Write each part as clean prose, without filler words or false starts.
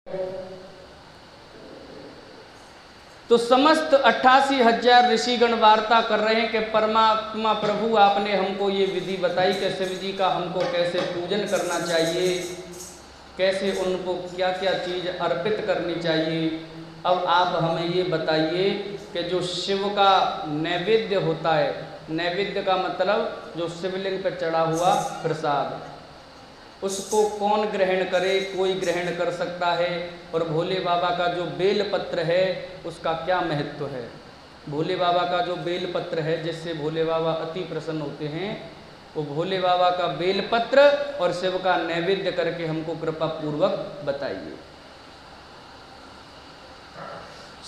तो समस्त 88,000 ऋषिगण वार्ता कर रहे हैं कि परमात्मा प्रभु आपने हमको ये विधि बताई कि शिव जी का हमको कैसे पूजन करना चाहिए, कैसे उनको क्या क्या चीज़ अर्पित करनी चाहिए। अब आप हमें ये बताइए कि जो शिव का नैवेद्य होता है, नैवेद्य का मतलब जो शिवलिंग पर चढ़ा हुआ प्रसाद, उसको कौन ग्रहण करे? कोई ग्रहण कर सकता है। और भोले बाबा का जो बेलपत्र है उसका क्या महत्व है? भोले बाबा का जो बेलपत्र है जिससे भोले बाबा अति प्रसन्न होते हैं, वो भोले बाबा का बेलपत्र और शिव का नैवेद्य करके हमको कृपा पूर्वक बताइए।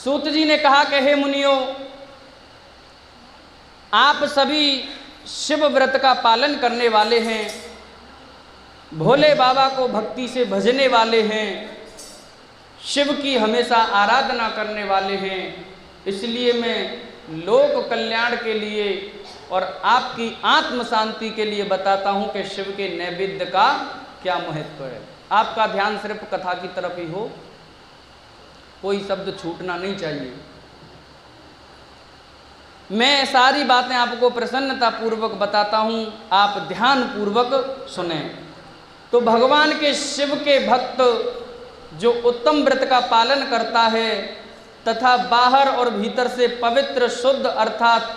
सूत जी ने कहा कि हे मुनियों, आप सभी शिव व्रत का पालन करने वाले हैं, भोले बाबा को भक्ति से भजने वाले हैं, शिव की हमेशा आराधना करने वाले हैं। इसलिए मैं लोक कल्याण के लिए और आपकी आत्म शांति के लिए बताता हूं कि शिव के नैवेद्य का क्या महत्व है। आपका ध्यान सिर्फ कथा की तरफ ही हो, कोई शब्द छूटना नहीं चाहिए। मैं सारी बातें आपको प्रसन्नता पूर्वक बताता हूं, आप ध्यान पूर्वक सुने। तो भगवान के शिव के भक्त जो उत्तम व्रत का पालन करता है तथा बाहर और भीतर से पवित्र शुद्ध अर्थात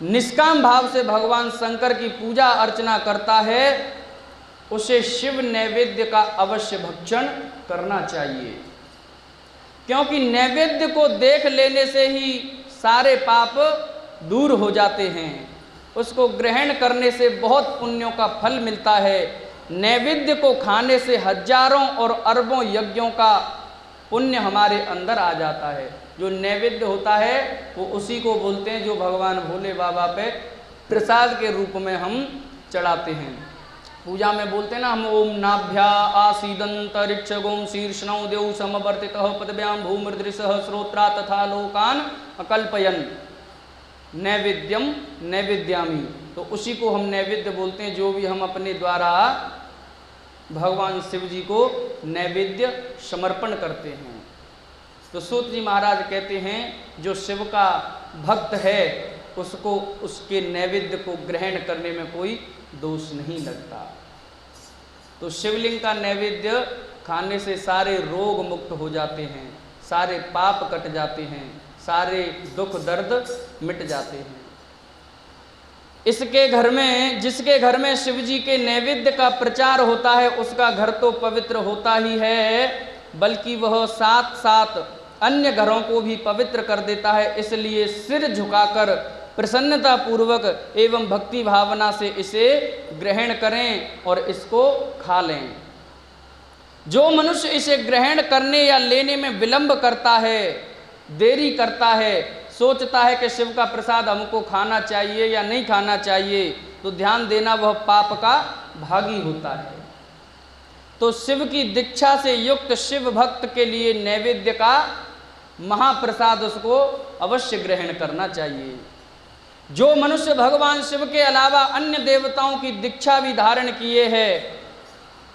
निष्काम भाव से भगवान शंकर की पूजा अर्चना करता है, उसे शिव नैवेद्य का अवश्य भक्षण करना चाहिए। क्योंकि नैवेद्य को देख लेने से ही सारे पाप दूर हो जाते हैं। उसको ग्रहण करने से बहुत पुण्यों का फल मिलता है। नैवेद्य को खाने से हजारों और अरबों यज्ञों का पुण्य हमारे अंदर आ जाता है। जो नैवेद्य होता है वो उसी को बोलते हैं जो भगवान भोले बाबा पे प्रसाद के रूप में हम चढ़ाते हैं। पूजा में बोलते हैं ना हम, ओम नाभ्या आसीदंतरिक्षगोम शीर्षणौ देव समवर्तितः पदव्याम भूमृदृशः श्रोत्रा तथा लोकान अकल्पयन नैवेद्यम नैवेद्यामी। तो उसी को हम नैवेद्य बोलते हैं, जो भी हम अपने द्वारा भगवान शिव जी को नैवेद्य समर्पण करते हैं। तो सूत जी महाराज कहते हैं जो शिव का भक्त है उसको उसके नैवेद्य को ग्रहण करने में कोई दोष नहीं लगता। तो शिवलिंग का नैवेद्य खाने से सारे रोग मुक्त हो जाते हैं, सारे पाप कट जाते हैं, सारे दुख दर्द मिट जाते हैं। इसके घर में, जिसके घर में शिव जी के नैवेद्य का प्रचार होता है उसका घर तो पवित्र होता ही है, बल्कि वह साथ साथ अन्य घरों को भी पवित्र कर देता है। इसलिए सिर झुकाकर प्रसन्नता पूर्वक एवं भक्ति भावना से इसे ग्रहण करें और इसको खा लें। जो मनुष्य इसे ग्रहण करने या लेने में विलंब करता है, देरी करता है, सोचता है कि शिव का प्रसाद हमको खाना चाहिए या नहीं खाना चाहिए, तो ध्यान देना वह पाप का भागी होता है। तो शिव की दीक्षा से युक्त शिव भक्त के लिए नैवेद्य का महाप्रसाद उसको अवश्य ग्रहण करना चाहिए। जो मनुष्य भगवान शिव के अलावा अन्य देवताओं की दीक्षा भी धारण किए हैं,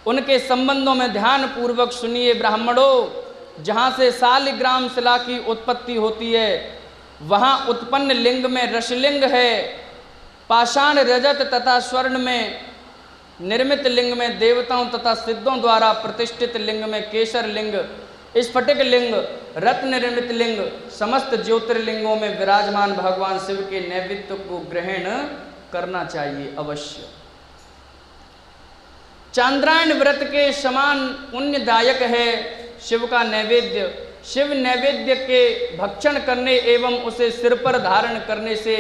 उनके संबंधों में ध्यान पूर्वक सुनिए ब्राह्मणों। जहाँ से शालिग्राम शिला की उत्पत्ति होती है वहाँ उत्पन्न लिंग में रसलिंग है, पाषाण रजत तथा स्वर्ण में निर्मित लिंग में देवताओं तथा सिद्धों द्वारा प्रतिष्ठित लिंग में केसर लिंग, स्फटिक लिंग, रत्न निर्मित लिंग, समस्त ज्योतिर्लिंगों में विराजमान भगवान शिव के नैवेद्य को ग्रहण करना चाहिए अवश्य। चांद्रायण व्रत के समान पुण्यदायक है शिव का नैवेद्य। शिव नैवेद्य के भक्षण करने एवं उसे सिर पर धारण करने से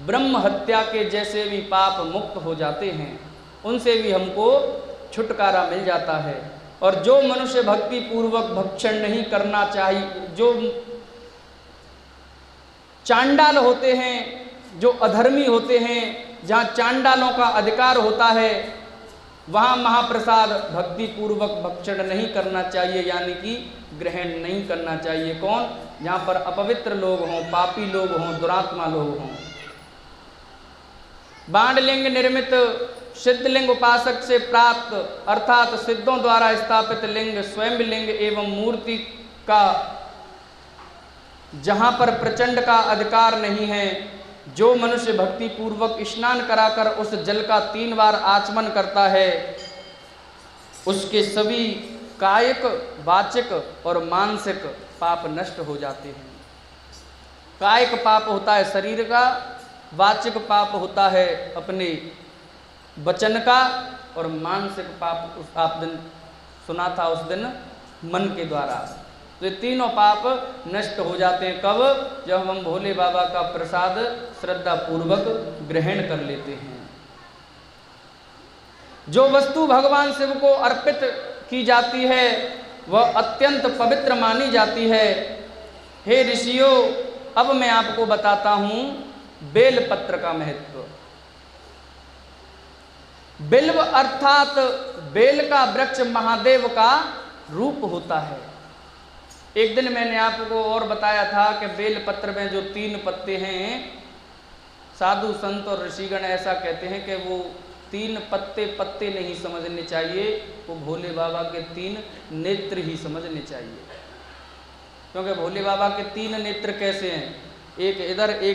ब्रह्म हत्या के जैसे भी पाप मुक्त हो जाते हैं, उनसे भी हमको छुटकारा मिल जाता है। और जो मनुष्य भक्ति पूर्वक भक्षण नहीं करना चाहिए, जो चांडाल होते हैं, जो अधर्मी होते हैं, जहाँ चांडालों का अधिकार होता है वहाँ महाप्रसाद भक्ति पूर्वक भक्षण नहीं करना चाहिए, यानी कि ग्रहण नहीं करना चाहिए। कौन? जहाँ पर अपवित्र लोग हों, पापी लोग हों, दुरात्मा लोग हों। बाणलिंग निर्मित सिद्धलिंग उपासक से प्राप्त अर्थात सिद्धों द्वारा स्थापित लिंग स्वयं लिंग एवं मूर्ति का जहाँ पर प्रचंड का अधिकार नहीं है, जो मनुष्य भक्ति पूर्वक स्नान कराकर उस जल का 3 बार आचमन करता है, उसके सभी कायिक, वाचिक और मानसिक पाप नष्ट हो जाते हैं। कायिक पाप होता है शरीर का, वाचिक पाप होता है अपने वचन का, और मानसिक पाप आप दिन सुना था उस दिन मन के द्वारा। तो ये तीनों पाप नष्ट हो जाते हैं कब? जब हम भोले बाबा का प्रसाद श्रद्धा पूर्वक ग्रहण कर लेते हैं। जो वस्तु भगवान शिव को अर्पित की जाती है वह अत्यंत पवित्र मानी जाती है। हे ऋषियों, अब मैं आपको बताता हूं बेल पत्र का महत्व। बिल्व अर्थात बेल का वृक्ष महादेव का रूप होता है। एक दिन मैंने आपको और बताया था कि बेल पत्र में जो 3 पत्ते हैं, साधु संत और ऋषिगण ऐसा कहते हैं कि वो 3 पत्ते नहीं समझने चाहिए, वो भोले बाबा के 3 नेत्र ही समझने चाहिए। क्योंकि भोले बाबा के 3 नेत्र कैसे हैं? एक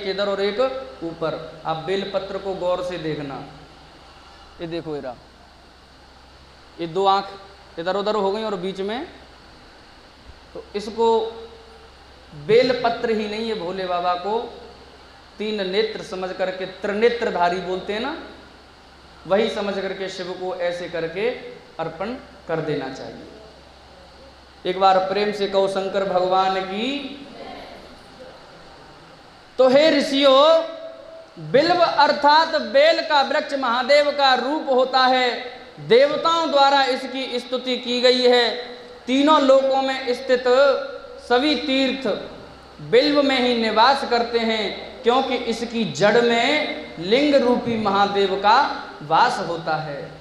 इधर और एक ऊपर। आप बेल पत्र को गौर से देखना। ये देखो ये 2 आंख इधर उधर हो गई और बीच में, तो इसको बेल पत्र ही नहीं है, भोले बाबा को 3 नेत्र समझ करके त्रिनेत्रधारी बोलते हैं ना, वही समझ करके शिव को ऐसे करके अर्पण कर देना चाहिए। एक बार प्रेम से कहो शंकर भगवान की। तो हे ऋषियों, बिल्व अर्थात बेल का वृक्ष महादेव का रूप होता है। देवताओं द्वारा इसकी स्तुति की गई है। तीनों लोकों में स्थित सभी तीर्थ बिल्व में ही निवास करते हैं, क्योंकि इसकी जड़ में लिंग रूपी महादेव का वास होता है।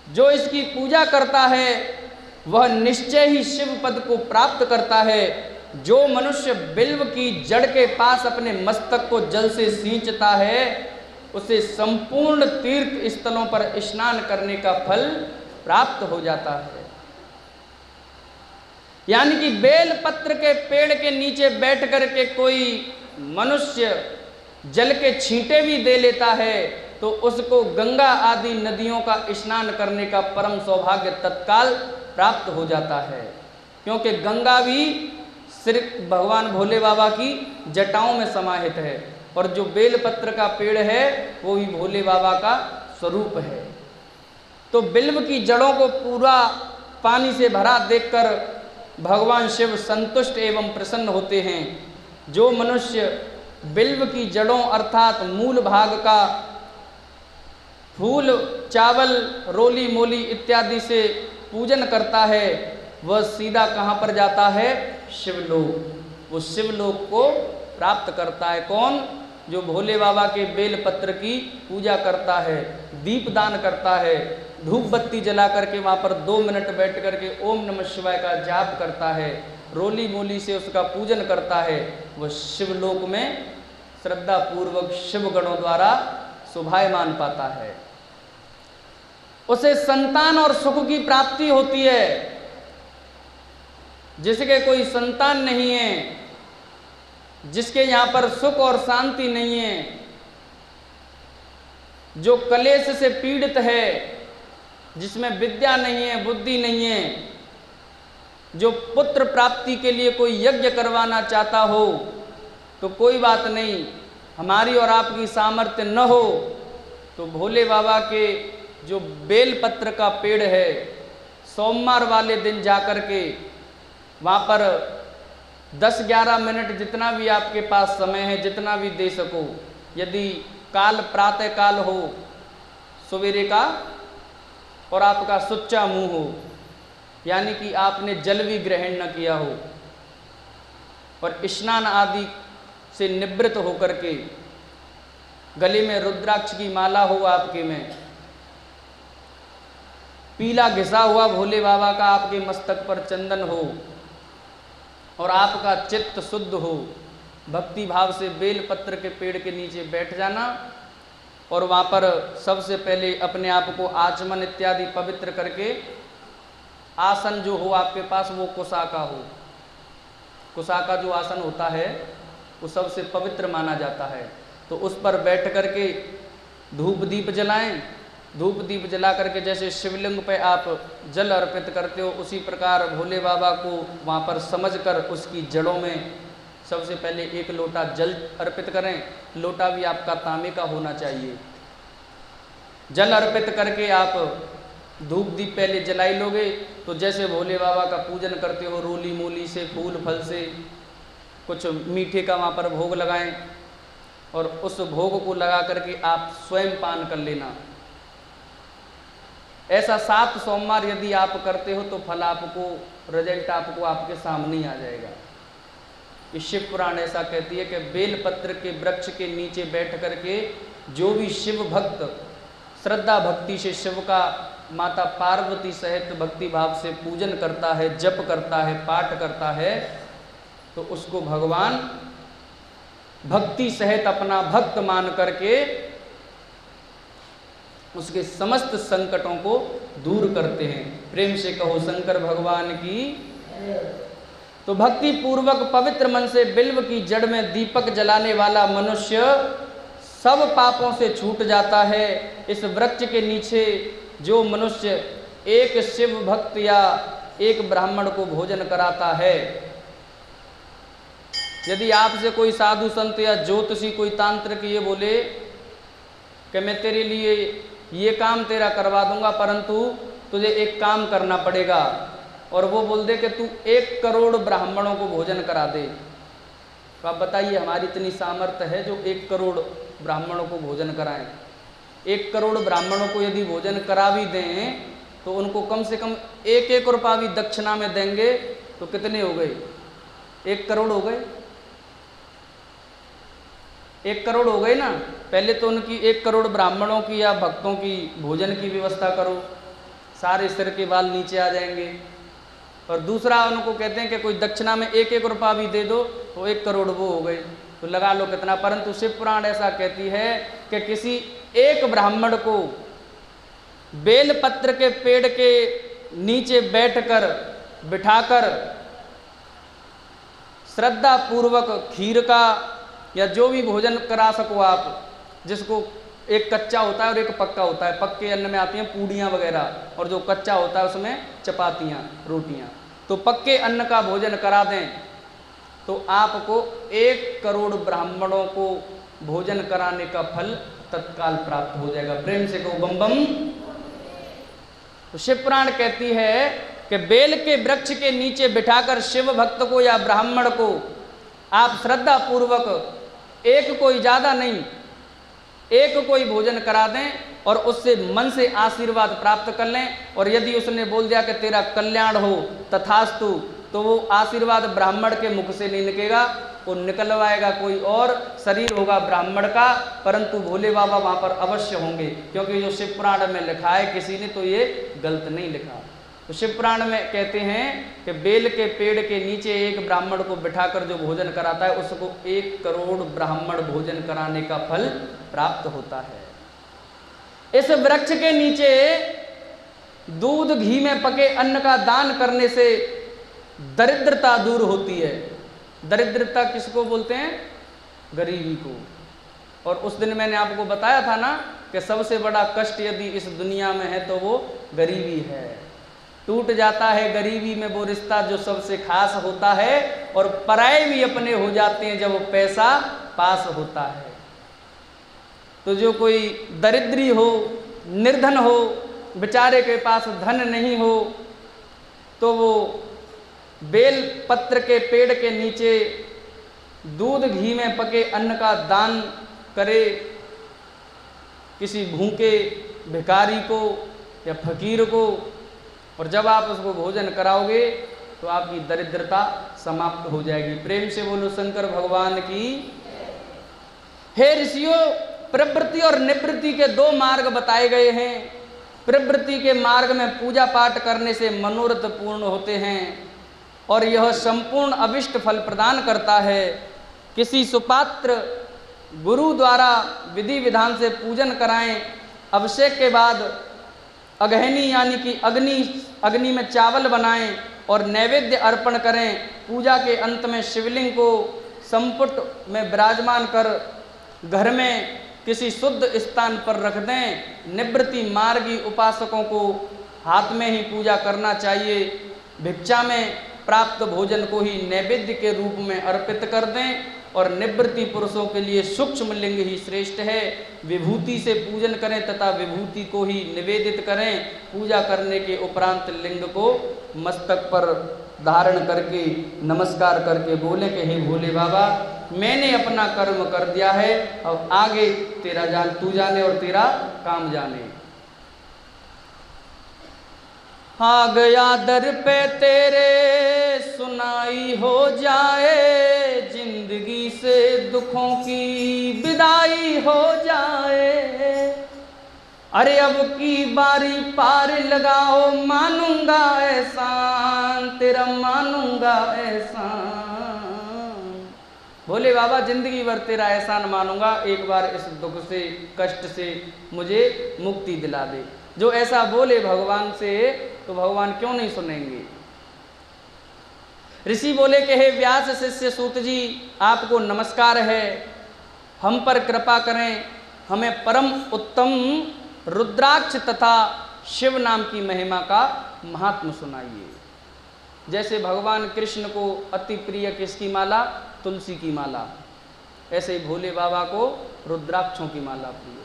जो इसकी पूजा करता है वह निश्चय ही शिव पद को प्राप्त करता है। जो मनुष्य बिल्व की जड़ के पास अपने मस्तक को जल से सींचता है, उसे संपूर्ण तीर्थ स्थलों पर स्नान करने का फल प्राप्त हो जाता है। यानी कि बेल पत्र के पेड़ के नीचे बैठ करके कोई मनुष्य जल के छींटे भी दे लेता है तो उसको गंगा आदि नदियों का स्नान करने का परम सौभाग्य तत्काल प्राप्त हो जाता है। क्योंकि गंगा भी सिर्फ भगवान भोले बाबा की जटाओं में समाहित है, और जो बेल पत्र का पेड़ है वो भी भोले बाबा का स्वरूप है। तो बिल्व की जड़ों को पूरा पानी से भरा देखकर भगवान शिव संतुष्ट एवं प्रसन्न होते हैं। जो मनुष्य बिल्व की जड़ों अर्थात मूल भाग का फूल, चावल, रोली मोली इत्यादि से पूजन करता है, वह सीधा कहाँ पर जाता है? शिवलोक। वो शिवलोक को प्राप्त करता है। कौन? जो भोले बाबा के बेल पत्र की पूजा करता है, दीपदान करता है, धूप बत्ती जला करके वहाँ पर 2 मिनट बैठ करके ओम नमः शिवाय का जाप करता है, रोली मोली से उसका पूजन करता है, वह शिवलोक में श्रद्धा पूर्वक शिव गणों द्वारा शोभायमान पाता है। उसे संतान और सुख की प्राप्ति होती है। जिसके कोई संतान नहीं है, जिसके यहाँ पर सुख और शांति नहीं है, जो कलेश से पीड़ित है, जिसमें विद्या नहीं है, बुद्धि नहीं है, जो पुत्र प्राप्ति के लिए कोई यज्ञ करवाना चाहता हो, तो कोई बात नहीं, हमारी और आपकी सामर्थ्य न हो तो भोले बाबा के जो बेल पत्र का पेड़ है, सोमवार वाले दिन जाकर के वहाँ पर 10-11 मिनट जितना भी आपके पास समय है, जितना भी दे सको, यदि काल प्रातः काल हो सवेरे का और आपका सुच्चा मुंह हो, यानी कि आपने जल भी ग्रहण न किया हो और स्नान आदि से निवृत्त होकर के गले में रुद्राक्ष की माला हो आपके में, पीला घिसा हुआ भोले बाबा का आपके मस्तक पर चंदन हो और आपका चित्त शुद्ध हो, भक्ति भाव से बेल पत्र के पेड़ के नीचे बैठ जाना और वहाँ पर सबसे पहले अपने आप को आचमन इत्यादि पवित्र करके आसन जो हो आपके पास वो कुशाका हो। कुशाका जो आसन होता है वो सबसे पवित्र माना जाता है। तो उस पर बैठ करके धूप दीप जलाएं। धूप दीप जला करके जैसे शिवलिंग पे आप जल अर्पित करते हो उसी प्रकार भोले बाबा को वहाँ पर समझकर उसकी जड़ों में सबसे पहले एक लोटा जल अर्पित करें। लोटा भी आपका तांबे का होना चाहिए। जल अर्पित करके आप धूप दीप पहले जलाई लोगे तो जैसे भोले बाबा का पूजन करते हो रोली मोली से, फूल फल से, कुछ मीठे का वहाँ पर भोग लगाएं और उस भोग को लगा करके आप स्वयं पान कर लेना। ऐसा 7 सोमवार यदि आप करते हो तो फल आपको, रिजल्ट आपको आपके सामने ही आ जाएगा। ये शिव पुराण ऐसा कहती है कि बेलपत्र के वृक्ष के नीचे बैठ करके जो भी शिव भक्त श्रद्धा भक्ति से शिव का माता पार्वती सहित भक्ति भाव से पूजन करता है, जप करता है, पाठ करता है, तो उसको भगवान भक्ति सहित अपना भक्त मान करके उसके समस्त संकटों को दूर करते हैं। प्रेम से कहो शंकर भगवान की। तो भक्ति पूर्वक पवित्र मन से बिल्व की जड़ में दीपक जलाने वाला मनुष्य सब पापों से छूट जाता है। इस वृक्ष के नीचे जो मनुष्य एक शिव भक्त या एक ब्राह्मण को भोजन कराता है, यदि आपसे कोई साधु संत या ज्योतिषी कोई तांत्रिक ये बोले कि मैं तेरे लिए ये काम तेरा करवा दूंगा परंतु तुझे एक काम करना पड़ेगा, और वो बोल दे कि तू 1 करोड़ ब्राह्मणों को भोजन करा दे, तो आप बताइए हमारी इतनी सामर्थ्य है जो 1 करोड़ ब्राह्मणों को भोजन कराएं। 1 करोड़ ब्राह्मणों को यदि भोजन करा भी दें तो उनको कम से कम 1-1 रुपया भी दक्षिणा में देंगे तो कितने हो गए? 1 करोड़ हो गए। 1 करोड़ हो गए ना। पहले तो उनकी 1 करोड़ ब्राह्मणों की या भक्तों की भोजन की व्यवस्था करो, सारे सिर के बाल नीचे आ जाएंगे। और दूसरा उनको कहते हैं कि कोई दक्षिणा में 1-1 रुपया भी दे दो तो 1 करोड़ वो हो गए, तो लगा लो कितना। परंतु शिव पुराण ऐसा कहती है कि किसी एक ब्राह्मण को बेलपत्र के पेड़ के नीचे बैठकर बिठाकर श्रद्धा पूर्वक खीर का या जो भी भोजन करा सको आप, जिसको एक कच्चा होता है और एक पक्का होता है। पक्के अन्न में आती हैं पूड़ियाँ वगैरह और जो कच्चा होता है उसमें चपातियाँ, रोटियाँ। तो पक्के अन्न का भोजन करा दें तो आपको 1 करोड़ ब्राह्मणों को भोजन कराने का फल तत्काल प्राप्त हो जाएगा। प्रेम से कहो बम बम। तो शिव पुराण कहती है कि बेल के वृक्ष के नीचे बिठाकर शिव भक्त को या ब्राह्मण को आप श्रद्धा पूर्वक एक कोई ज़्यादा नहीं, 1 कोई भोजन करा दें और उससे मन से आशीर्वाद प्राप्त कर लें। और यदि उसने बोल दिया कि तेरा कल्याण हो तथास्तु, तो वो आशीर्वाद ब्राह्मण के मुख से नहीं निकलेगा, वो निकलवाएगा कोई और, शरीर होगा ब्राह्मण का, परंतु भोले बाबा वहाँ पर अवश्य होंगे, क्योंकि जो शिव पुराण में लिखा है किसी ने तो ये गलत नहीं लिखा। तो शिव पुराण में कहते हैं कि बेल के पेड़ के नीचे एक ब्राह्मण को बिठाकर जो भोजन कराता है उसको 1 करोड़ ब्राह्मण भोजन कराने का फल प्राप्त होता है। इस वृक्ष के नीचे दूध घी में पके अन्न का दान करने से दरिद्रता दूर होती है। दरिद्रता किसको बोलते हैं? गरीबी को। और उस दिन मैंने आपको बताया था ना कि सबसे बड़ा कष्ट यदि इस दुनिया में है तो वो गरीबी है। टूट जाता है गरीबी में वो रिश्ता जो सबसे खास होता है, और पराये भी अपने हो जाते हैं जब वो पैसा पास होता है। तो जो कोई दरिद्री हो, निर्धन हो, बेचारे के पास धन नहीं हो, तो वो बेल पत्र के पेड़ के नीचे दूध घी में पके अन्न का दान करे किसी भूखे भिखारी को या फकीर को, और जब आप उसको भोजन कराओगे तो आपकी दरिद्रता समाप्त हो जाएगी। प्रेम से बोलो शंकर भगवान की। हे ऋषियों, प्रवृत्ति और निवृत्ति के 2 मार्ग बताए गए हैं। प्रवृत्ति के मार्ग में पूजा पाठ करने से मनोरथ पूर्ण होते हैं और यह संपूर्ण अभिष्ट फल प्रदान करता है। किसी सुपात्र गुरु द्वारा विधि विधान से पूजन कराएं। अभिषेक के बाद अगहनी यानी कि अग्नि में चावल बनाएं और नैवेद्य अर्पण करें। पूजा के अंत में शिवलिंग को संपुट में विराजमान कर घर में किसी शुद्ध स्थान पर रख दें। निवृत्ति मार्गी उपासकों को हाथ में ही पूजा करना चाहिए। भिक्षा में प्राप्त भोजन को ही नैवेद्य के रूप में अर्पित कर दें और निवृत्ति पुरुषों के लिए सूक्ष्म लिंग ही श्रेष्ठ है। विभूति से पूजन करें तथा विभूति को ही निवेदित करें। पूजा करने के उपरांत लिंग को मस्तक पर धारण करके नमस्कार करके बोले कि हे भोले बाबा, मैंने अपना कर्म कर दिया है, अब आगे तेरा तू जाने और तेरा काम जाने। आ गया दर पे तेरे सुनाई हो जाए, जिंदगी से दुखों की विदाई हो जाए। अरे अब की बारी पार लगाओ, मानूंगा एहसान तेरा, मानूंगा एहसान। भोले बाबा जिंदगी भर तेरा एहसान मानूंगा, एक बार इस दुख से कष्ट से मुझे मुक्ति दिला दे। जो ऐसा बोले भगवान से तो भगवान क्यों नहीं सुनेंगे। ऋषि बोले कि हे व्यास शिष्य सूत जी, आपको नमस्कार है, हम पर कृपा करें, हमें परम उत्तम रुद्राक्ष तथा शिव नाम की महिमा का महात्म सुनाइए। जैसे भगवान कृष्ण को अति प्रिय किसकी माला? तुलसी की माला, ऐसे ही भोले बाबा को रुद्राक्षों की माला प्रिय।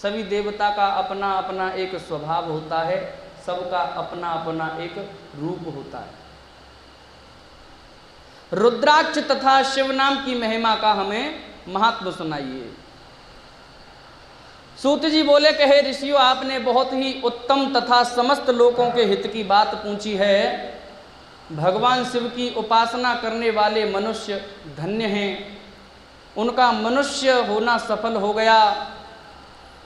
सभी देवता का अपना अपना एक स्वभाव होता है, सबका अपना अपना एक रूप होता है। रुद्राक्ष तथा शिव नाम की महिमा का हमें महात्म सुनाइए। सूत जी बोले कि हे ऋषियों, आपने बहुत ही उत्तम तथा समस्त लोगों के हित की बात पूछी है। भगवान शिव की उपासना करने वाले मनुष्य धन्य हैं, उनका मनुष्य होना सफल हो गया,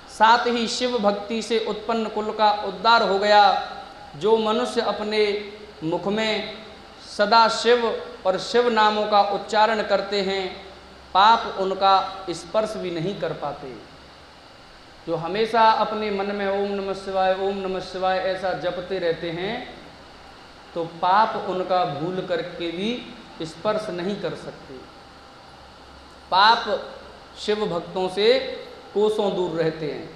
साथ ही शिव भक्ति से उत्पन्न कुल का उद्धार हो गया। जो मनुष्य अपने मुख में सदा शिव और शिव नामों का उच्चारण करते हैं, पाप उनका स्पर्श भी नहीं कर पाते। जो हमेशा अपने मन में ओम नमः शिवाय ओम नमः शिवाय ऐसा जपते रहते हैं, तो पाप उनका भूल करके भी स्पर्श नहीं कर सकते। पाप शिव भक्तों से कोसों दूर रहते हैं।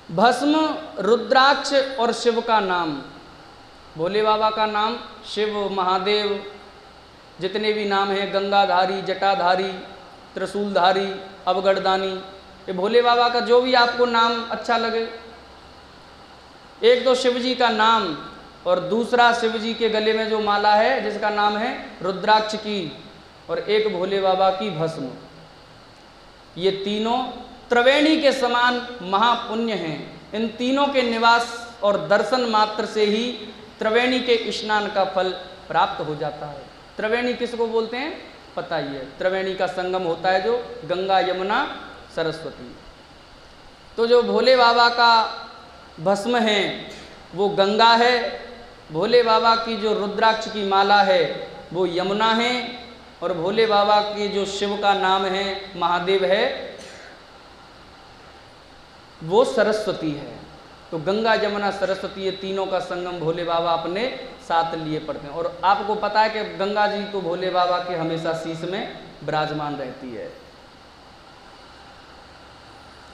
भस्म, रुद्राक्ष और शिव का नाम, भोले बाबा का नाम, शिव, महादेव, जितने भी नाम हैं, गंगाधारी, जटाधारी, त्रिशूलधारी, अवगढ़दानी, ये भोले बाबा का जो भी आपको नाम अच्छा लगे। एक तो शिव जी का नाम और दूसरा शिव जी के गले में जो माला है जिसका नाम है रुद्राक्ष की, और एक भोले बाबा की भस्म। ये तीनों त्रिवेणी के समान महापुण्य हैं। इन तीनों के निवास और दर्शन मात्र से ही त्रिवेणी के स्नान का फल प्राप्त हो जाता है। त्रिवेणी किसको बोलते हैं पता ही है, त्रिवेणी का संगम होता है जो गंगा, यमुना, सरस्वती। तो जो भोले बाबा का भस्म है वो गंगा है, भोले बाबा की जो रुद्राक्ष की माला है वो यमुना है, और भोले बाबा की जो शिव का नाम है महादेव है वो सरस्वती है। तो गंगा, यमुना, सरस्वती, ये तीनों का संगम भोले बाबा अपने साथ लिए पड़ते हैं। और आपको पता है कि गंगा जी तो भोले बाबा के हमेशा शीश में विराजमान रहती है।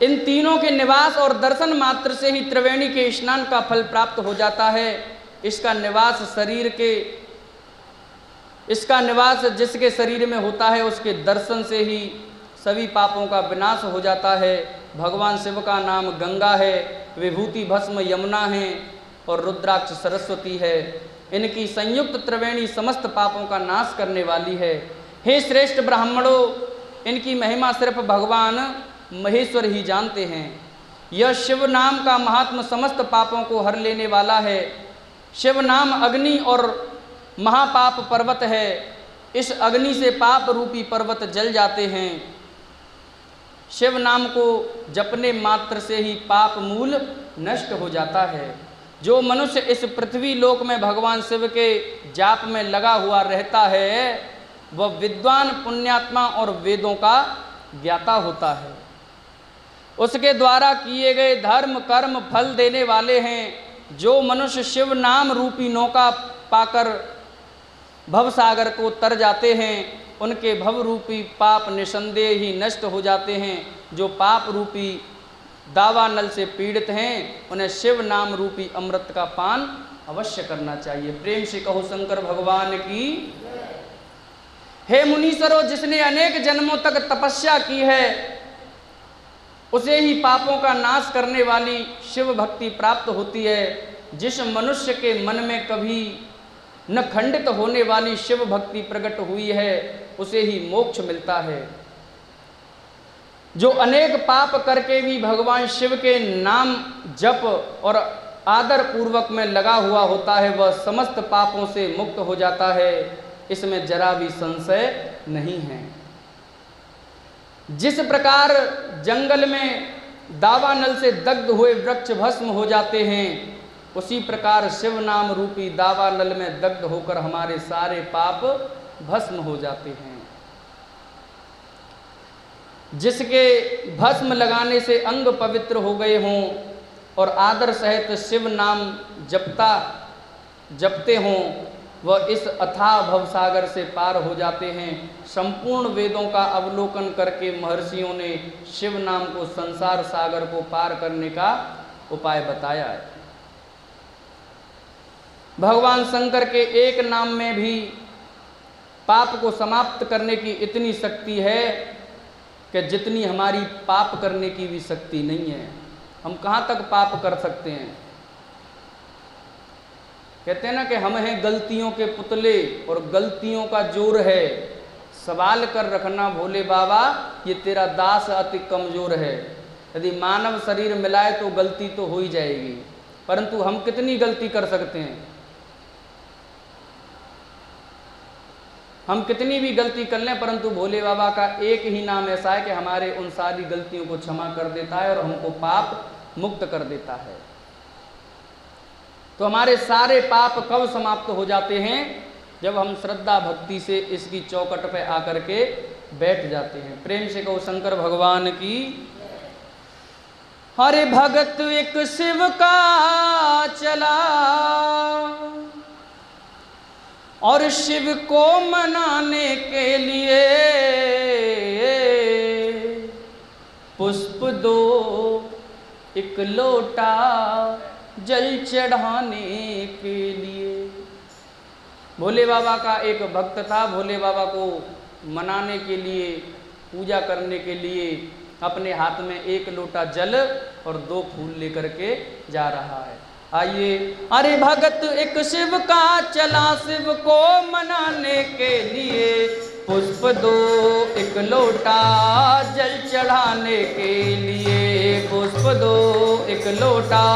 इन तीनों के निवास और दर्शन मात्र से ही त्रिवेणी के स्नान का फल प्राप्त हो जाता है। इसका निवास जिसके शरीर में होता है उसके दर्शन से ही सभी पापों का विनाश हो जाता है। भगवान शिव का नाम गंगा है, विभूति भस्म यमुना है और रुद्राक्ष सरस्वती है। इनकी संयुक्त त्रिवेणी समस्त पापों का नाश करने वाली है। हे श्रेष्ठ ब्राह्मणों, इनकी महिमा सिर्फ भगवान महेश्वर ही जानते हैं। यह शिव नाम का महात्म समस्त पापों को हर लेने वाला है। शिव नाम अग्नि और महापाप पर्वत है। इस अग्नि से पाप रूपी पर्वत जल जाते हैं। शिव नाम को जपने मात्र से ही पाप मूल नष्ट हो जाता है। जो मनुष्य इस पृथ्वी लोक में भगवान शिव के जाप में लगा हुआ रहता है वह विद्वान, पुण्यात्मा और वेदों का ज्ञाता होता है। उसके द्वारा किए गए धर्म कर्म फल देने वाले हैं। जो मनुष्य शिव नाम रूपी नौका पाकर भवसागर को तर जाते हैं, उनके भव रूपी पाप निसंदेह ही नष्ट हो जाते हैं। जो पाप रूपी दावा नल से पीड़ित हैं, उन्हें शिव नाम रूपी अमृत का पान अवश्य करना चाहिए। प्रेम से कहो शंकर भगवान की। हे मुनीश्वरों, जिसने अनेक जन्मों तक तपस्या की है, उसे ही पापों का नाश करने वाली शिव भक्ति प्राप्त होती है। जिस मनुष्य के मन में कभी न खंडित होने वाली शिव भक्ति प्रकट हुई है, उसे ही मोक्ष मिलता है। जो अनेक पाप करके भी भगवान शिव के नाम जप और आदर पूर्वक में लगा हुआ होता है, वह समस्त पापों से मुक्त हो जाता है। इसमें जरा भी संशय नहीं है। जिस प्रकार जंगल में दावानल से दग्ध हुए वृक्ष भस्म हो जाते हैं, उसी प्रकार शिव नाम रूपी दावानल में दग्ध होकर हमारे सारे पाप भस्म हो जाते हैं। जिसके भस्म लगाने से अंग पवित्र हो गए हों और आदर सहित शिव नाम जपते हों, वह इस अथाह भवसागर से पार हो जाते हैं। संपूर्ण वेदों का अवलोकन करके महर्षियों ने शिव नाम को संसार सागर को पार करने का उपाय बताया है। भगवान शंकर के एक नाम में भी पाप को समाप्त करने की इतनी शक्ति है कि जितनी हमारी पाप करने की भी शक्ति नहीं है। हम कहाँ तक पाप कर सकते हैं? कहते हैं ना कि हम हैं गलतियों के पुतले और गलतियों का जोर है। सवाल कर रखना भोले बाबा, ये तेरा दास अति कमजोर है। यदि मानव शरीर मिलाए तो गलती तो हो ही जाएगी, परंतु हम कितनी गलती कर सकते हैं? हम कितनी भी गलती कर लें, परंतु भोले बाबा का एक ही नाम ऐसा है कि हमारे उन सारी गलतियों को क्षमा कर देता है और हमको पाप मुक्त कर देता है। तो हमारे सारे पाप कब समाप्त हो जाते हैं? जब हम श्रद्धा भक्ति से इसकी चौकट पे आकर के बैठ जाते हैं। प्रेम से कहो शंकर भगवान की। हरे भगत एक शिव का चला और शिव को मनाने के लिए पुष्प दो एक लोटा जल चढ़ाने के लिए। भोले बाबा का एक भक्त था। भोले बाबा को मनाने के लिए, पूजा करने के लिए अपने हाथ में एक लोटा जल और 2 फूल लेकर के जा रहा है। आइए। अरे भगत एक शिव का चला, शिव को मनाने के लिए पुष्प दो एक लोटा जल चढ़ाने के लिए। पुष्प दो एक लोटा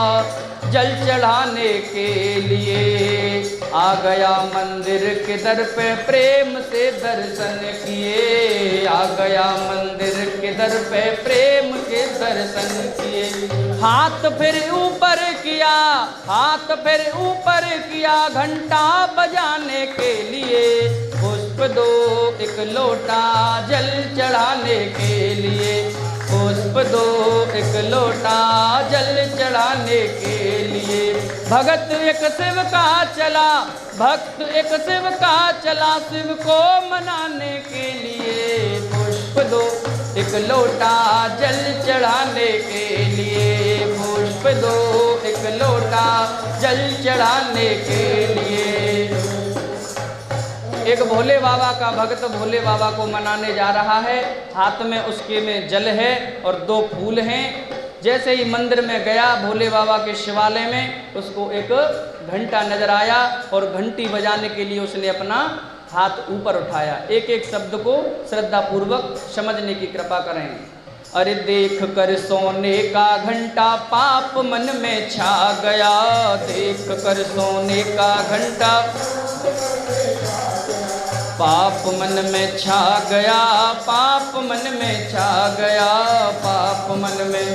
जल चढ़ाने के लिए। आ गया मंदिर के दर पे प्रेम से दर्शन किए। आ गया मंदिर के दर पे प्रेम के दर्शन किए। हाथ फिर ऊपर किया, हाथ फिर ऊपर किया घंटा बजाने के लिए। पुष्प दो एक लोटा जल चढ़ाने के लिए। पुष्प दो एक लोटा जल चढ़ाने के लिए। भगत एक शिव का चला, भक्त एक शिव का चला, शिव को मनाने के लिए। पुष्प दो एक लोटा जल चढ़ाने के लिए। पुष्प दो एक लोटा जल चढ़ाने के लिए। एक भोले बाबा का भक्त भोले बाबा को मनाने जा रहा है। हाथ में उसके में जल है और 2 फूल हैं। जैसे ही मंदिर में गया भोले बाबा के शिवालय में, उसको एक घंटा नजर आया और घंटी बजाने के लिए उसने अपना हाथ ऊपर उठाया। एक एक शब्द को श्रद्धा पूर्वक समझने की कृपा करें। अरे देख कर सोने का घंटा पाप मन में छा गया। देख कर सोने का घंटा पाप मन में छा गया। पाप मन में छा गया। पाप मन में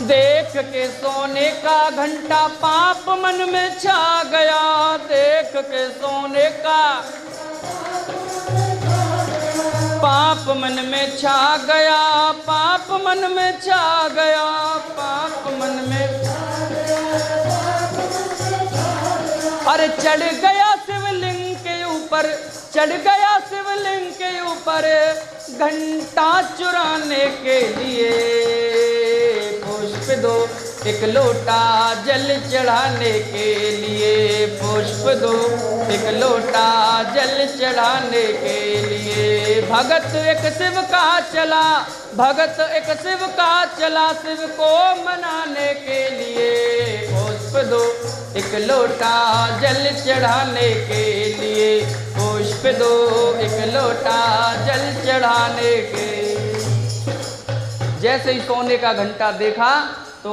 देख देख के सोने का घंटा पाप मन में छा गया, देख के सोने का पाप मन में छा गया, पाप मन में छा गया, पाप मन में। अरे चढ़ गया शिवलिंग के ऊपर, चढ़ गया शिवलिंग के ऊपर, घंटा चुराने के लिए पुष्प दो, एक लोटा जल चढ़ाने के लिए पुष्प दो, एक लोटा जल चढ़ाने के लिए। भगत एक शिव का चला, भगत एक शिव का चला, शिव को मनाने के लिए पुष्प दो, एक लोटा जल चढ़ाने के लिए पुष्प दो, एक लोटा जल चढ़ाने के। जैसे ही सोने का घंटा देखा तो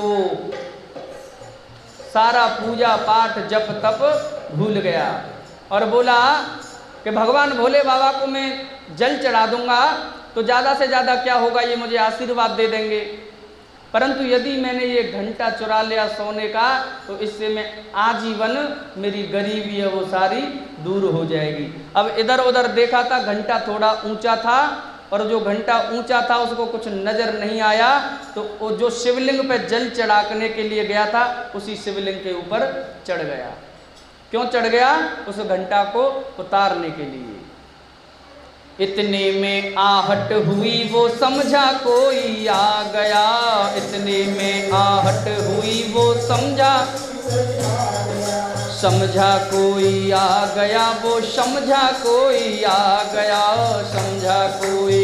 सारा पूजा पाठ जप तप भूल गया और बोला कि भगवान भोले बाबा को मैं जल चढ़ा दूंगा तो ज़्यादा से ज़्यादा क्या होगा, ये मुझे आशीर्वाद दे देंगे, परंतु यदि मैंने ये घंटा चुरा लिया सोने का तो इससे मैं आजीवन मेरी गरीबी है वो सारी दूर हो जाएगी। अब इधर उधर देखा था, घंटा थोड़ा ऊंचा था और जो घंटा ऊंचा था उसको कुछ नजर नहीं आया, तो वो जो शिवलिंग पे जल चढ़ाने के लिए गया था उसी शिवलिंग के ऊपर चढ़ गया। क्यों चढ़ गया? उस घंटा को उतारने के लिए। इतने में आहट हुई वो समझा कोई आ गया, इतने में आहट हुई वो समझा कोई आ गया, वो समझा कोई आ गया, समझा कोई।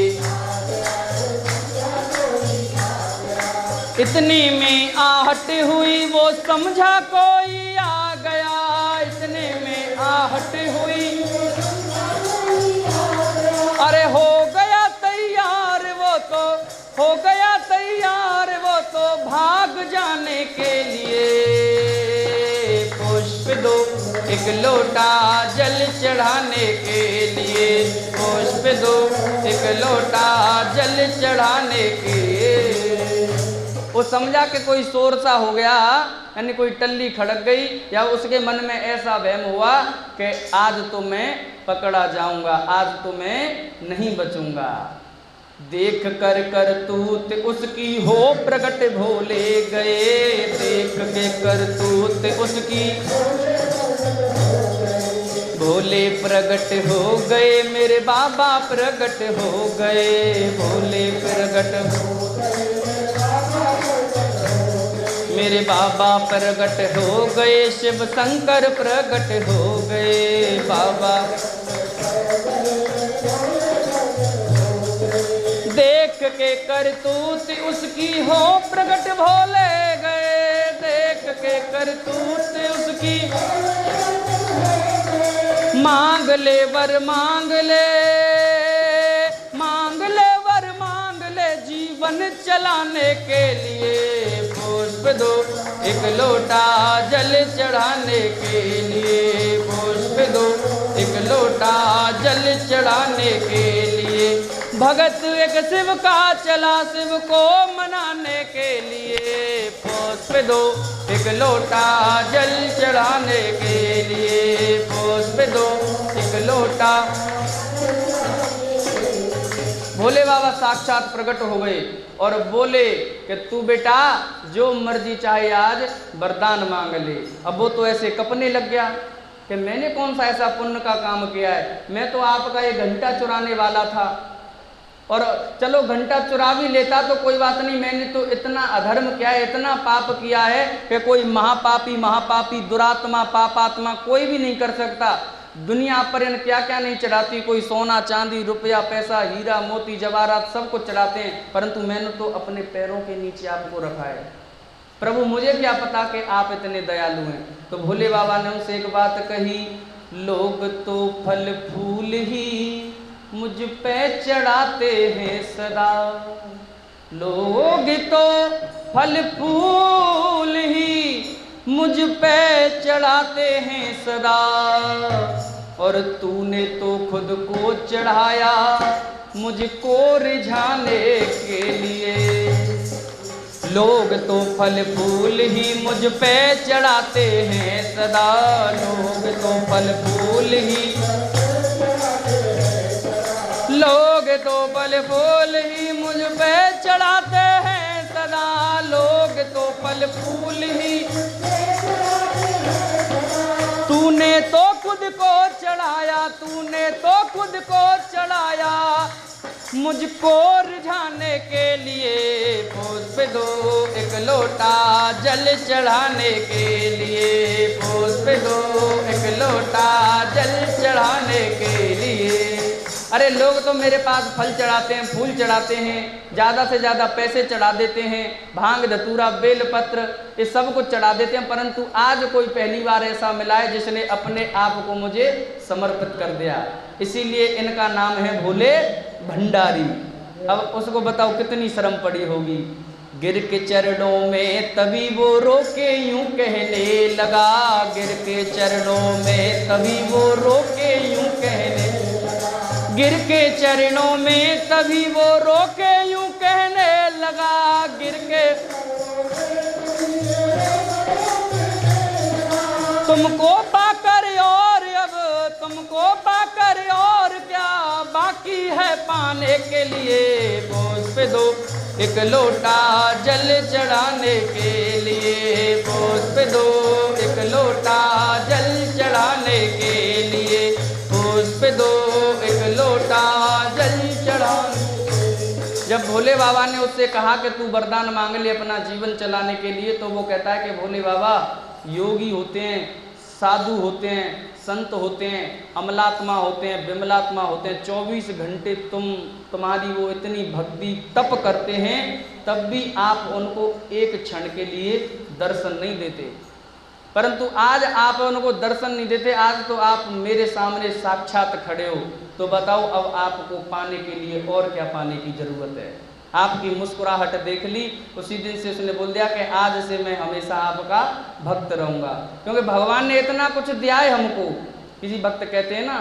इतने में आहट हुई वो समझा कोई आ गया, इतने में आहट हुई। अरे हो गया तैयार वो तो, हो गया तैयार वो तो भाग जाने के लिए पुष्प दो, एक लोटा जल चढ़ाने के लिए पुष्प दो, एक लोटा जल चढ़ाने के। वो समझा कि कोई शोर सा हो गया, यानी कोई टल्ली खड़क गई, या उसके मन में ऐसा वहम हुआ कि आज तो मैं पकड़ा जाऊंगा, आज तो मैं नहीं बचूंगा। देख कर करतूत उसकी हो प्रगट भोले गए, देख के करतूत उसकी भोले प्रगट हो गए, मेरे बाबा प्रगट हो गए, भोले प्रगट हो गए, मेरे बाबा प्रगट हो गए, शिव शंकर प्रगट हो गए, बाबा। देख के करतूत उसकी हो प्रगट भोले गए, देख के करतूत उसकी। मांग ले वर मांग ले, मांग ले वर मांग ले, जीवन चलाने के लिए पुष्प दो, एक लोटा जल चढ़ाने के लिए पुष्प दो, एक लोटा जल चढ़ाने के लिए। भगत एक शिव का चला, शिव को मनाने के लिए पुष्प दो, एक लोटा जल चढ़ाने के लिए पुष्प दो, एक लोटा। भोले बाबा साक्षात प्रकट हो गए और बोले कि तू बेटा जो मर्जी चाहे आज वरदान मांग ले। अब वो तो ऐसे कपने लग गया कि मैंने कौन सा ऐसा पुण्य का काम किया है, मैं तो आपका ये घंटा चुराने वाला था, और चलो घंटा चुरा भी लेता तो कोई बात नहीं, मैंने तो इतना अधर्म किया है, इतना पाप किया है कि कोई महापापी दुरात्मा पापात्मा कोई भी नहीं कर सकता। दुनिया पर इन क्या क्या नहीं चढ़ाती, कोई सोना चांदी रुपया पैसा हीरा मोती जवाहरात सब कुछ चढ़ाते हैं, परंतु मैंने तो अपने पैरों के नीचे आपको रखा है। प्रभु मुझे क्या पता कि आप इतने दयालु हैं। तो भोले बाबा ने उनसे एक बात कही, लोग तो फल फूल ही मुझ पे चढ़ाते हैं सदा, लोग तो फल फूल ही मुझ पे चढ़ाते हैं सदा, और तूने तो खुद को चढ़ाया मुझको रिझाने के लिए। लोग तो फल फूल ही मुझ पे चढ़ाते हैं सदा, लोग तो फल फूल ही, लोग तो फल फूल ही मुझ पे चढ़ाते हैं सदा, लोग तो फल फूल ही। तूने तो खुद को चढ़ाया, तूने तो खुद को चढ़ाया, मुझको रिझाने के लिए पुष्प दो एक लोटा जल चढ़ाने के लिए, पुष्प दो एक लोटा जल चढ़ाने के लिए। अरे लोग तो मेरे पास फल चढ़ाते हैं, फूल चढ़ाते हैं, ज़्यादा से ज़्यादा पैसे चढ़ा देते हैं, भांग धतूरा बेलपत्र ये सब कुछ चढ़ा देते हैं, परंतु आज कोई पहली बार ऐसा मिला है जिसने अपने आप को मुझे समर्पित कर दिया, इसीलिए इनका नाम है भोले भंडारी। अब उसको बताओ कितनी शर्म पड़ी होगी। गिर के चरणों में तभी वो रोके यूं कहने लगा, गिर के चरणों में तभी वो रोके यूं कहने, गिर के चरणों में तभी वो रोके यूं कहने लगा, गिर के तुमको पाकर और अब तुमको पाकर और क्या बाकी है पाने के लिए, पुष्प दो एक लोटा जल चढ़ाने के लिए, पुष्प दो एक लोटा जल चढ़ाने के लिए, पुष्प दो एक लोटा जल चढ़ाने। जब भोले बाबा ने उससे कहा कि तू वरदान मांग ले अपना जीवन चलाने के लिए, तो वो कहता है कि भोले बाबा योगी होते हैं, साधु होते हैं, संत होते हैं, अमलात्मा होते हैं, विमलात्मा होते हैं, 24 घंटे तुम्हारी वो इतनी भक्ति तप करते हैं, तब भी आप उनको एक क्षण के लिए दर्शन नहीं देते, परंतु आज आप उनको दर्शन नहीं देते, आज तो आप मेरे सामने साक्षात खड़े हो, तो बताओ अब आपको पाने के लिए और क्या पाने की जरूरत है। आपकी मुस्कुराहट देख ली, उसी दिन से उसने बोल दिया कि आज से मैं हमेशा आपका भक्त रहूंगा, क्योंकि भगवान ने इतना कुछ दिया है हमको। किसी भक्त कहते हैं ना,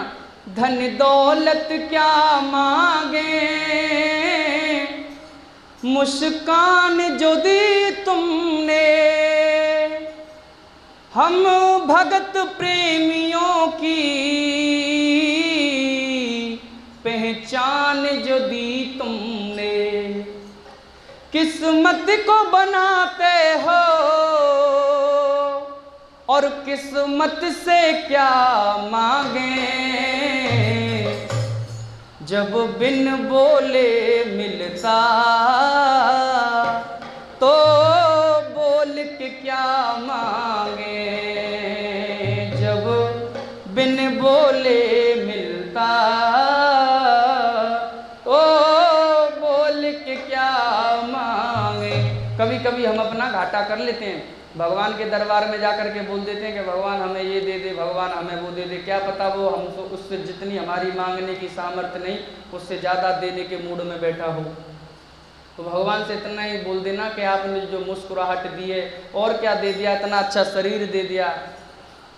धन दौलत क्या मांगे, मुस्कान जो दी तुमने, हम भगत प्रेमियों की पहचान जो दी तुमने, किस्मत को बनाते हो और किस्मत से क्या मांगे, जब बिन बोले मिलता तो बोल के क्या मांगे, जब बिन बोले मिलता तो बोल के क्या मांगे। कभी कभी हम अपना घाटा कर लेते हैं, भगवान के दरबार में जाकर के बोल देते हैं कि भगवान हमें ये दे दे, भगवान हमें वो दे दे, क्या पता वो हमको उससे जितनी हमारी मांगने की सामर्थ्य नहीं, उससे ज़्यादा देने के मूड में बैठा हो। तो भगवान से इतना ही बोल देना कि आपने जो मुस्कुराहट दी है और क्या दे दिया, इतना अच्छा शरीर दे दिया,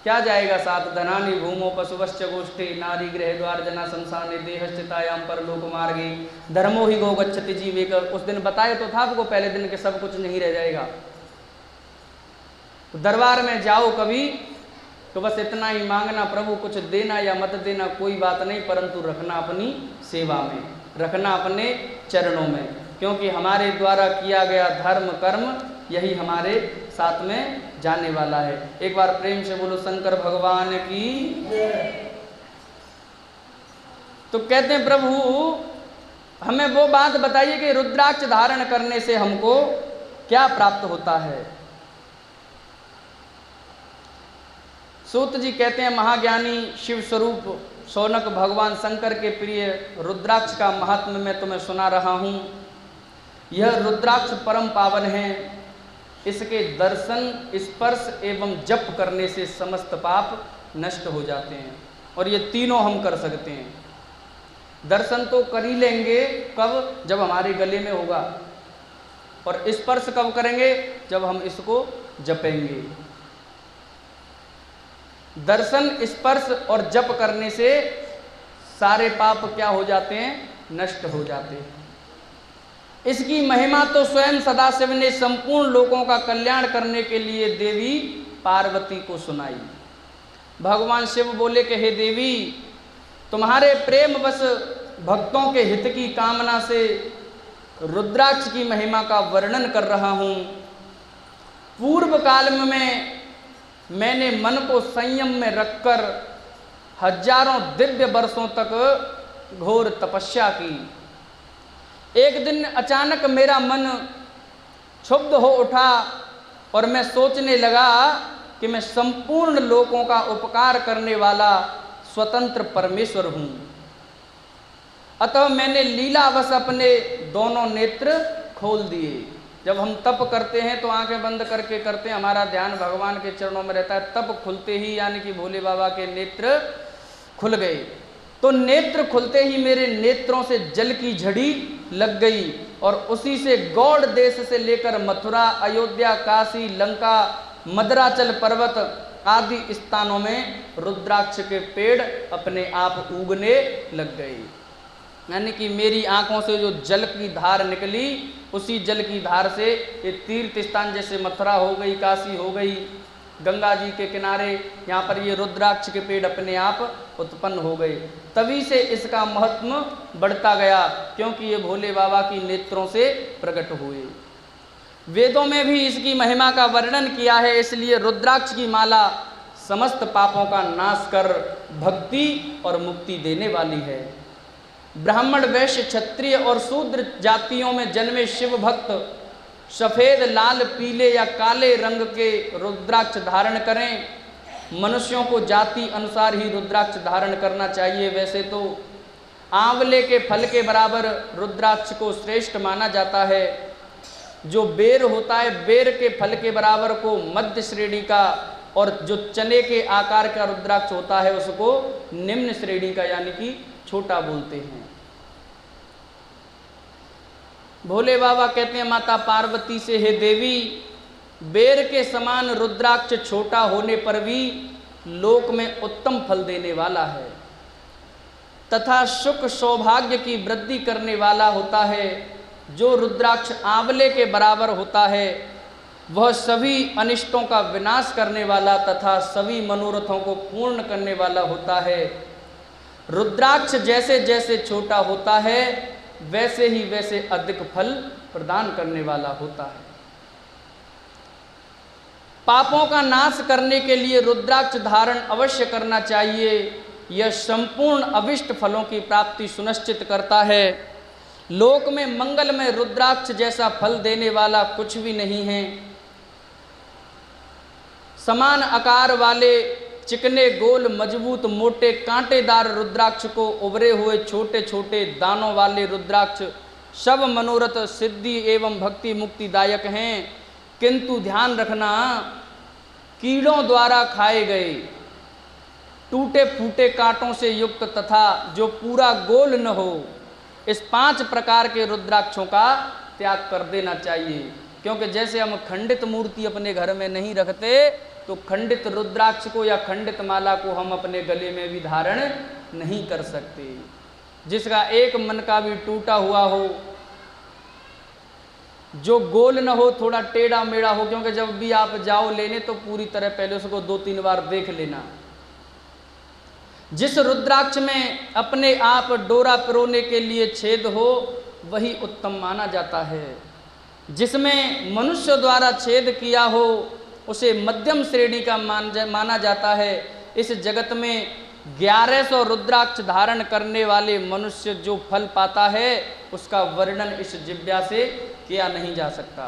क्या जाएगा साथ। धनानि भूमो पशुवश्च गोष्ठे, नारी गृह द्वार जना शमशाने, देहश्चितायाम परलोक मार्गे, धर्मो ही गो गच्छति जीवेक। उस दिन बताए तो था आपको पहले दिन के सब कुछ नहीं रह जाएगा। तो दरबार में जाओ कभी तो बस इतना ही मांगना, प्रभु कुछ देना या मत देना कोई बात नहीं, परंतु रखना अपनी सेवा में, रखना अपने चरणों में, क्योंकि हमारे द्वारा किया गया धर्म कर्म यही हमारे साथ में जाने वाला है। एक बार प्रेम से बोलो शंकर भगवान की। तो कहते हैं प्रभु हमें वो बात बताइए कि रुद्राक्ष धारण करने से हमको क्या प्राप्त होता है। सूत जी कहते हैं महाज्ञानी शिव स्वरूप शौनक भगवान शंकर के प्रिय रुद्राक्ष का महात्म्य मैं तुम्हें सुना रहा हूँ। यह रुद्राक्ष परम पावन है, इसके दर्शन स्पर्श एवं जप करने से समस्त पाप नष्ट हो जाते हैं, और ये तीनों हम कर सकते हैं। दर्शन तो कर ही लेंगे कब, जब हमारे गले में होगा, और स्पर्श कब करेंगे, जब हम इसको जपेंगे। दर्शन स्पर्श और जप करने से सारे पाप क्या हो जाते हैं, नष्ट हो जाते हैं। इसकी महिमा तो स्वयं सदाशिव ने संपूर्ण लोगों का कल्याण करने के लिए देवी पार्वती को सुनाई। भगवान शिव बोले कि हे देवी, तुम्हारे प्रेम बस भक्तों के हित की कामना से रुद्राक्ष की महिमा का वर्णन कर रहा हूँ। पूर्व काल में मैंने मन को संयम में रखकर हजारों दिव्य वर्षों तक घोर तपस्या की। एक दिन अचानक मेरा मन क्षुब्ध हो उठा और मैं सोचने लगा कि मैं संपूर्ण लोगों का उपकार करने वाला स्वतंत्र परमेश्वर हूँ। अतः मैंने लीलावश अपने दोनों नेत्र खोल दिए। जब हम तप करते हैं तो आंखें बंद करके करते हैं, हमारा ध्यान भगवान के चरणों में रहता है। तप खुलते ही यानी कि भोले बाबा के नेत्र खुल गए। तो नेत्र खुलते ही मेरे नेत्रों से जल की झड़ी लग गई और उसी से गौड़ देश से लेकर मथुरा, अयोध्या, काशी, लंका, मदराचल पर्वत आदि स्थानों में रुद्राक्ष के पेड़ अपने आप उगने लग गए। यानी कि मेरी आंखों से जो जल की धार निकली, उसी जल की धार से ये तीर्थ स्थान जैसे मथुरा हो गई, काशी हो गई, गंगा जी के किनारे, यहाँ पर ये रुद्राक्ष के पेड़ अपने आप उत्पन्न हो गए। तभी से इसका महत्व बढ़ता गया, क्योंकि ये भोले बाबा की नेत्रों से प्रकट हुए। वेदों में भी इसकी महिमा का वर्णन किया है। इसलिए रुद्राक्ष की माला समस्त पापों का नाश कर भक्ति और मुक्ति देने वाली है। ब्राह्मण, वैश्य, क्षत्रिय और शूद्र जातियों में जन्मे शिव भक्त सफ़ेद, लाल, पीले या काले रंग के रुद्राक्ष धारण करें। मनुष्यों को जाति अनुसार ही रुद्राक्ष धारण करना चाहिए। वैसे तो आंवले के फल के बराबर रुद्राक्ष को श्रेष्ठ माना जाता है। जो बेर होता है, बेर के फल के बराबर को मध्य श्रेणी का, और जो चने के आकार का रुद्राक्ष होता है उसको निम्न श्रेणी का यानी कि छोटा बोलते हैं। भोले बाबा कहते हैं माता पार्वती से, हे देवी, बेर के समान रुद्राक्ष छोटा होने पर भी लोक में उत्तम फल देने वाला है तथा सुख सौभाग्य की वृद्धि करने वाला होता है। जो रुद्राक्ष आंवले के बराबर होता है वह सभी अनिष्टों का विनाश करने वाला तथा सभी मनोरथों को पूर्ण करने वाला होता है। रुद्राक्ष जैसे जैसे छोटा होता है वैसे ही वैसे अधिक फल प्रदान करने वाला होता है। पापों का नाश करने के लिए रुद्राक्ष धारण अवश्य करना चाहिए। यह संपूर्ण अभिष्ट फलों की प्राप्ति सुनिश्चित करता है। लोक में मंगल में रुद्राक्ष जैसा फल देने वाला कुछ भी नहीं है। समान आकार वाले चिकने, गोल, मजबूत, मोटे, कांटेदार रुद्राक्ष को उभरे हुए छोटे छोटे दानों वाले रुद्राक्ष सब मनोरथ सिद्धि एवं भक्ति मुक्तिदायक हैं। किंतु ध्यान रखना, कीड़ों द्वारा खाए गए, टूटे फूटे कांटों से युक्त तथा जो पूरा गोल न हो, इस 5 प्रकार के रुद्राक्षों का त्याग कर देना चाहिए। क्योंकि जैसे हम खंडित मूर्ति अपने घर में नहीं रखते, तो खंडित रुद्राक्ष को या खंडित माला को हम अपने गले में भी धारण नहीं कर सकते। जिसका एक मन का भी टूटा हुआ हो, जो गोल न हो, थोड़ा टेढ़ा मेढ़ा हो, क्योंकि जब भी आप जाओ लेने तो पूरी तरह पहले उसको 2-3 बार देख लेना। जिस रुद्राक्ष में अपने आप डोरा पिरोने के लिए छेद हो वही उत्तम माना जाता है। जिसमें मनुष्य द्वारा छेद किया हो उसे मध्यम श्रेणी का माना जाता है। इस जगत में 1100 रुद्राक्ष धारण करने वाले मनुष्य जो फल पाता है उसका वर्णन इस जिव्या से किया नहीं जा सकता।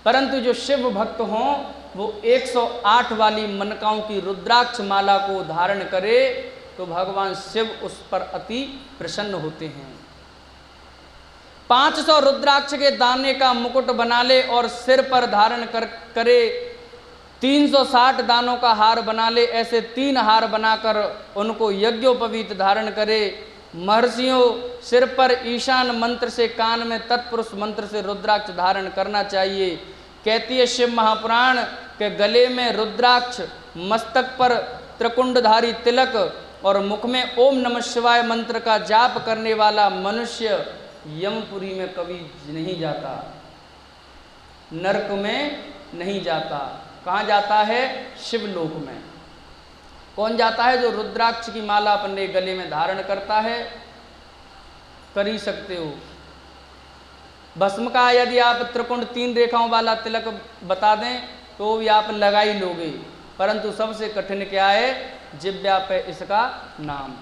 परंतु जो शिव भक्त हों वो 108 वाली मनकाओं की रुद्राक्ष माला को धारण करे तो भगवान शिव उस पर अति प्रसन्न होते हैं। 500 रुद्राक्ष के दाने का मुकुट बना ले और सिर पर धारण करे। 360 दानों का हार बना ले। ऐसे 3 हार बनाकर उनको यज्ञोपवीत धारण करे। महर्षियों, सिर पर ईशान मंत्र से, कान में तत्पुरुष मंत्र से रुद्राक्ष धारण करना चाहिए। कहती है शिव महापुराण के गले में रुद्राक्ष, मस्तक पर त्रिकुंडधारी तिलक और मुख में ओम नमः शिवाय मंत्र का जाप करने वाला मनुष्य यमपुरी में कभी नहीं जाता, नरक में नहीं जाता। कहाँ जाता है? शिवलोक में। कौन जाता है? जो रुद्राक्ष की माला अपने गले में धारण करता है। कर ही सकते हो। भस्म का यदि आप त्रिकोण 3 रेखाओं वाला तिलक बता दें तो भी आप लगा ही लोगे, परंतु सबसे कठिन क्या है? जिह्वा पे इसका नाम।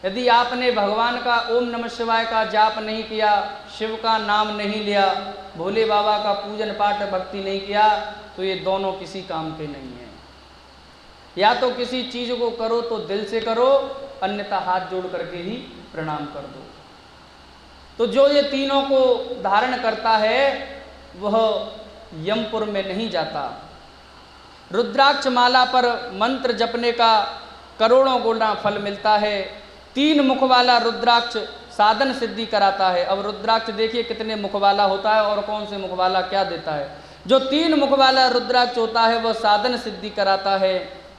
यदि आपने भगवान का ओम नमः शिवाय का जाप नहीं किया, शिव का नाम नहीं लिया, भोले बाबा का पूजन पाठ भक्ति नहीं किया, तो ये दोनों किसी काम के नहीं है। या तो किसी चीज को करो तो दिल से करो, अन्यथा हाथ जोड़ करके ही प्रणाम कर दो। तो जो ये तीनों को धारण करता है वह यमपुर में नहीं जाता। रुद्राक्ष माला पर मंत्र जपने का करोड़ों गुना फल मिलता है। 3 मुख वाला रुद्राक्ष साधन सिद्धि कराता है। अब रुद्राक्ष देखिए कितने मुख वाला होता है और कौन से मुख वाला क्या देता है। जो 3 मुख वाला रुद्राक्ष होता है वह साधन सिद्धि कराता है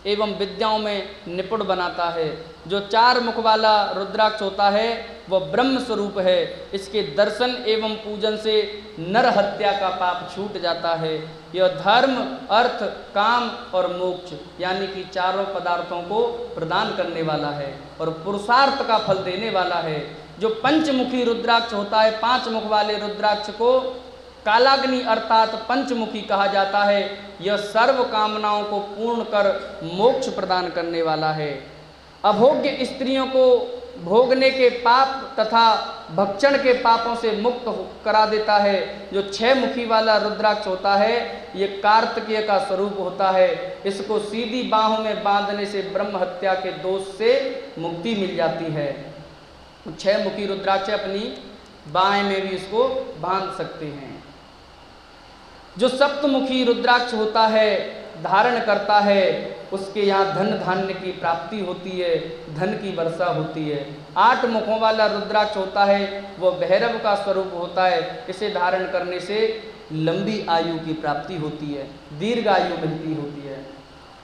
एवं विद्याओं में निपुण बनाता है। जो 4 मुख वाला रुद्राक्ष होता है वह ब्रह्म स्वरूप है। इसके दर्शन एवं पूजन से नर हत्या का पाप छूट जाता है। यह धर्म, अर्थ, काम और मोक्ष यानी कि चारों पदार्थों को प्रदान करने वाला है और पुरुषार्थ का फल देने वाला है। जो पंचमुखी रुद्राक्ष होता है, 5 मुख वाले रुद्राक्ष को कालाग्नि अर्थात पंचमुखी कहा जाता है। यह सर्व कामनाओं को पूर्ण कर मोक्ष प्रदान करने वाला है। अभोग्य स्त्रियों को भोगने के पाप तथा भक्षण के पापों से मुक्त करा देता है। जो 6 मुखी वाला रुद्राक्ष होता है ये कार्तिकेय का स्वरूप होता है। इसको सीधी बाहों में बांधने से ब्रह्म हत्या के दोष से मुक्ति मिल जाती है। 6 मुखी रुद्राक्ष अपनी बाएं में भी इसको बांध सकते हैं। जो सप्तमुखी रुद्राक्ष होता है, धारण करता है, उसके यहाँ धन धान्य की प्राप्ति होती है, धन की वर्षा होती है। 8 मुखों वाला रुद्राक्ष होता है वह भैरव का स्वरूप होता है। इसे धारण करने से लंबी आयु की प्राप्ति होती है, दीर्घ आयु मिलती होती है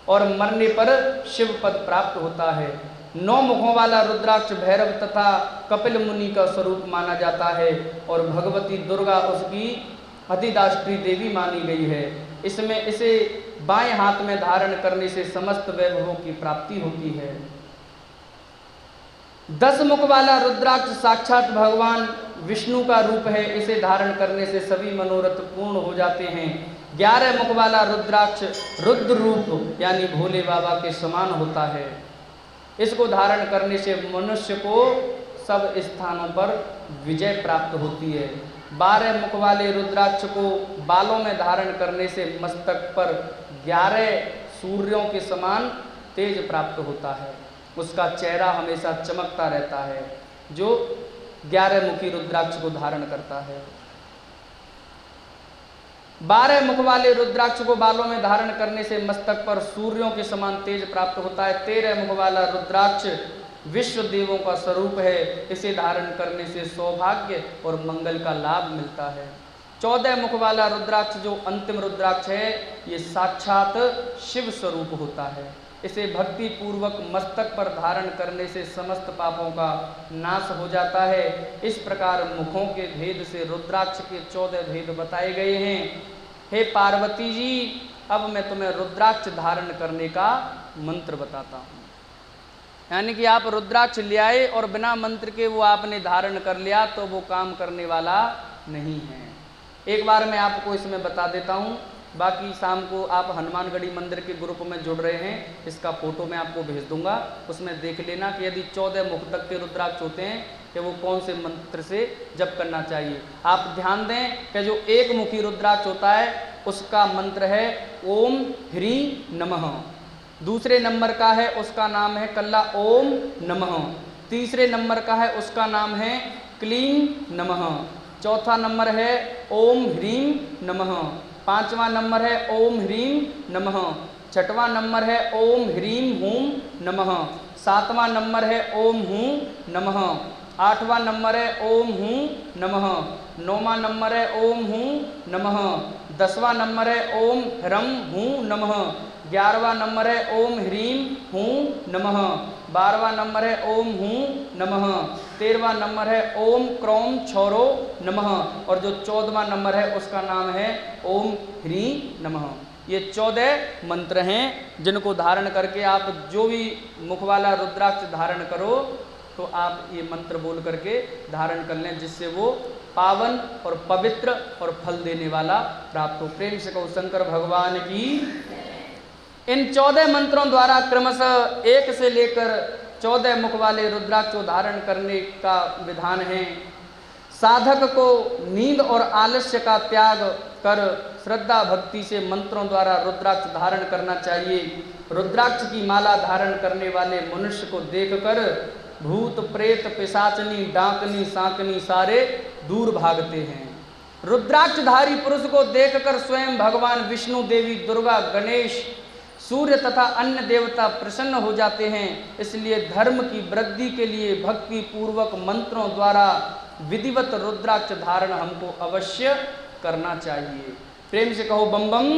और मरने पर शिव पद प्राप्त होता है। 9 मुखों वाला रुद्राक्ष भैरव तथा कपिल मुनि का स्वरूप माना जाता है और भगवती दुर्गा उसकी अधिदाष्ट्री देवी मानी गई है। इसमें इसे बाएं हाथ में धारण करने से समस्त वैभवों की प्राप्ति होती है। 10 मुख वाला रुद्राक्ष साक्षात भगवान विष्णु का रूप है। इसे धारण करने से सभी मनोरथ पूर्ण हो जाते हैं। 11 मुख वाला रुद्राक्ष रुद्र रूप यानी भोले बाबा के समान होता है। इसको धारण करने से मनुष्य को सब स्थानों पर विजय प्राप्त होती है। 12 मुख वाले रुद्राक्ष को बालों में धारण करने से मस्तक पर 11 सूर्यों के समान तेज प्राप्त होता है। उसका चेहरा हमेशा चमकता रहता है जो 11 मुखी रुद्राक्ष को धारण करता है। 12 मुख वाले रुद्राक्ष को बालों में धारण करने से मस्तक पर सूर्यों के समान तेज प्राप्त होता है। 13 मुख वाला रुद्राक्ष विश्व देवों का स्वरूप है। इसे धारण करने से सौभाग्य और मंगल का लाभ मिलता है। 14 मुख वाला रुद्राक्ष जो अंतिम रुद्राक्ष है ये साक्षात शिव स्वरूप होता है। इसे भक्ति पूर्वक मस्तक पर धारण करने से समस्त पापों का नाश हो जाता है। इस प्रकार मुखों के भेद से रुद्राक्ष के 14 भेद बताए गए हैं। हे पार्वती जी, अब मैं तुम्हें रुद्राक्ष धारण करने का मंत्र बताता हूँ। यानी कि आप रुद्राक्ष ले आए और बिना मंत्र के वो आपने धारण कर लिया तो वो काम करने वाला नहीं है। एक बार मैं आपको इसमें बता देता हूँ, बाकी शाम को आप हनुमानगढ़ी मंदिर के ग्रुप में जुड़ रहे हैं, इसका फोटो मैं आपको भेज दूंगा। उसमें देख लेना कि यदि 14 मुख तक के रुद्राक्ष होते हैं कि वो कौन से मंत्र से जप करना चाहिए। आप ध्यान दें कि जो 1 मुखी रुद्राक्ष होता है उसका मंत्र है ओम ह्रीं नमः। दूसरे नंबर का है उसका नाम है कल्ला ओम नमः। तीसरे नंबर का है उसका नाम है क्लीं नमः। चौथा नंबर है ओम ह्रीं नमः। 5वां नंबर है ओम ह्रीं नमः। 6वां नंबर है ओम ह्रीं हूं नमः। 7वां नंबर है ओम हूं नमः। 8वां नंबर है ओम हूं नमः। 9वां नंबर है ओम हूं नमः। 10वां नंबर है ओम ह्रम हूं नमः। 11वां नंबर है ओम ह्रीम हूँ नमः, 12वां नंबर है ओम हूँ नमः, 13वां नंबर है ओम क्रोम छोरो नमः, और जो 14वां नंबर है उसका नाम है ओम ह्री नमः। ये 14 मंत्र हैं जिनको धारण करके आप जो भी मुख वाला रुद्राक्ष धारण करो तो आप ये मंत्र बोल करके धारण कर लें, जिससे वो पावन और पवित्र और फल देने वाला प्राप्त हो। प्रेम से कहो शंकर भगवान की। इन 14 मंत्रों द्वारा क्रमशः 1 से लेकर 14 मुख वाले रुद्राक्ष को धारण करने का विधान है। साधक को नींद और आलस्य का त्याग कर श्रद्धा भक्ति से मंत्रों द्वारा रुद्राक्ष धारण करना चाहिए। रुद्राक्ष की माला धारण करने वाले मनुष्य को देखकर भूत प्रेत पिशाचनी डाकनी सांकनी सारे दूर भागते हैं। रुद्राक्षधारी पुरुष को देखकर स्वयं भगवान विष्णु, देवी दुर्गा, गणेश, सूर्य तथा अन्य देवता प्रसन्न हो जाते हैं। इसलिए धर्म की वृद्धि के लिए भक्ति पूर्वक मंत्रों द्वारा विधिवत रुद्राक्ष धारण हमको अवश्य करना चाहिए। प्रेम से कहो बम बम